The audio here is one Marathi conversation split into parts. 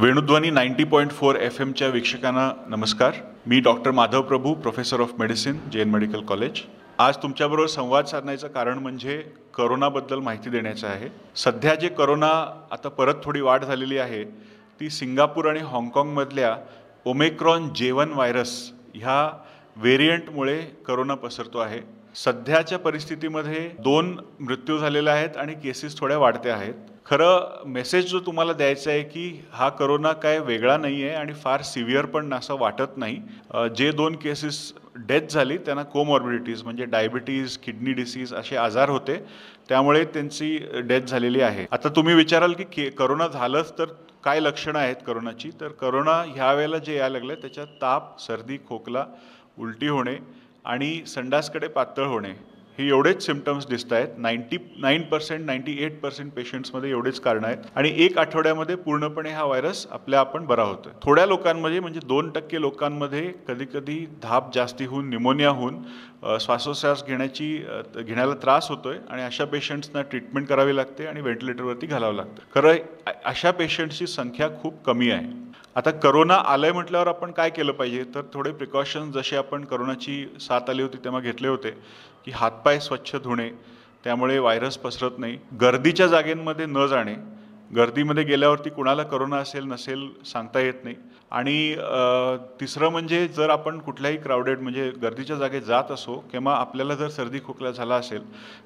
वेणुध्वनी 90.4 FM वीक्षकांना नमस्कार. मी doctor Madhav Prabhu, professor of medicine, Jain medical college. आज तुमच्याबरोबर संवाद साधण्याचं कारण म्हणजे करोनाबद्दल माहिती देण्याचं आहे. सध्या जे करोना आता परत थोडी वाढ झालेली आहे ती सिंगापूर आणि हाँगकाँगमधल्या ओमिक्रॉन J1 व्हायरस ह्या व्हेरियंटमुळे करोना पसरतो आहे. सध्याच्या परिस्थितीमध्ये 2 मृत्यू झालेले आहेत आणि केसेस थोड्या वाढत्या आहेत. खरं मेसेज जो तुम्हाला द्यायचा आहे की हा करोना काय वेगळा नाही आहे आणि फार सिव्हिअर पण असं वाटत नाही. जे 2 केसेस डेथ झाली त्यांना कोमॉर्बिडिटीज म्हणजे डायबिटीज, किडनी डिसीज असे आजार होते, त्यामुळे त्यांची डेथ झालेली आहे. आता तुम्ही विचाराल की करोना झालंच तर काय लक्षणं आहेत करोनाची. तर करोना ह्या वेळेला जे यायला लागलं त्याच्यात ताप, सर्दी, खोकला, उलटी होणे आणि संडासकडे पातळ होणे हे एवढेच सिम्पटम्स दिसत आहेत. 99% 98% पेशंट्समध्ये एवढेच कारणं आहेत आणि 1 आठवड्यामध्ये पूर्णपणे हा व्हायरस आपण बरा होतोय. थोड्या लोकांमध्ये म्हणजे 2% लोकांमध्ये कधीकधी धाप जास्ती होऊन निमोनिया होऊन श्वासोच्छ्वास घेण्याला त्रास होतोय आणि अशा पेशंट्सना ट्रीटमेंट करावी लागते आणि व्हेंटिलेटरवरती घालावं लागतं. खरं अशा पेशंट्सची संख्या खूप कमी आहे. आता करोना आलंय म्हटल्यावर आपण काय केलं पाहिजे, तर थोडे प्रिकॉशन्स जसे आपण करोनाची साथ आली होती तेव्हा घेतले होते की हातपाय स्वच्छ धुणे, त्यामुळे व्हायरस पसरत नाही. गर्दीच्या जागेमध्ये न जाणे, गर्दीमध्ये गेल्यावरती कुणाला करोना असेल नसेल सांगता येत नाही. आणि तिसरं म्हणजे जर आपण कुठल्याही क्राउडेड म्हणजे गर्दीच्या जागेत जात असो किंवा आपल्याला जर सर्दी खोकला झाला असेल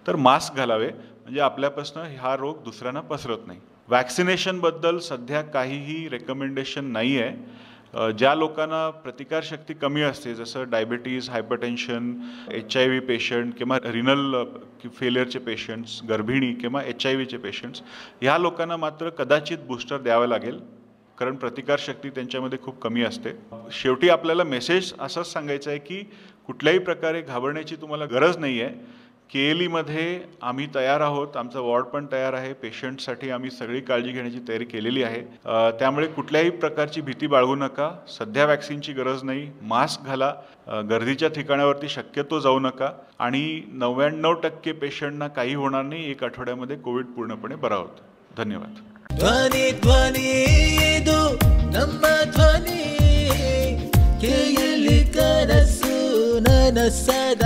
तर मास्क घालावे, म्हणजे आपल्यापासून हा रोग दुसऱ्यांना पसरत नाही. वॅक्सिनेशनबद्दल सध्या काहीही रेकमेंडेशन नाही आहे. ज्या लोकांना प्रतिकारशक्ती कमी असते जसं डायबिटीज, हायपरटेन्शन, HIV पेशंट किंवा रिनल फेलियरचे पेशंट्स, गर्भिणी किंवा HIV पेशंट्स, ह्या लोकांना मात्र कदाचित बूस्टर द्यावं लागेल, कारण प्रतिकारशक्ती त्यांच्यामध्ये खूप कमी असते. शेवटी आपल्याला मेसेज असंच सांगायचं आहे की कुठल्याही प्रकारे घाबरण्याची तुम्हाला गरज नाही आहे. KLEमध्ये आम्ही तयार आहोत, आमचा वॉर्ड पण तयार आहे. पेशंटसाठी आम्ही सगळी काळजी घेण्याची तयारी केलेली आहे. त्यामुळे कुठल्याही प्रकारची भीती बाळगू नका. सध्या वॅक्सिनची गरज नाही. मास्क घाला, गर्दीच्या ठिकाणावरती शक्यतो जाऊ नका आणि 99% पेशंटना काही होणार नाही. 1 आठवड्यामध्ये कोविड पूर्णपणे बरा होतो. धन्यवाद. ಧ್ವನಿ ಧ್ವನಿ ಇದು ನಮ್ಮ ಧ್ವನಿ, ಕೇಳಿ ಕನಸು ನನಸದ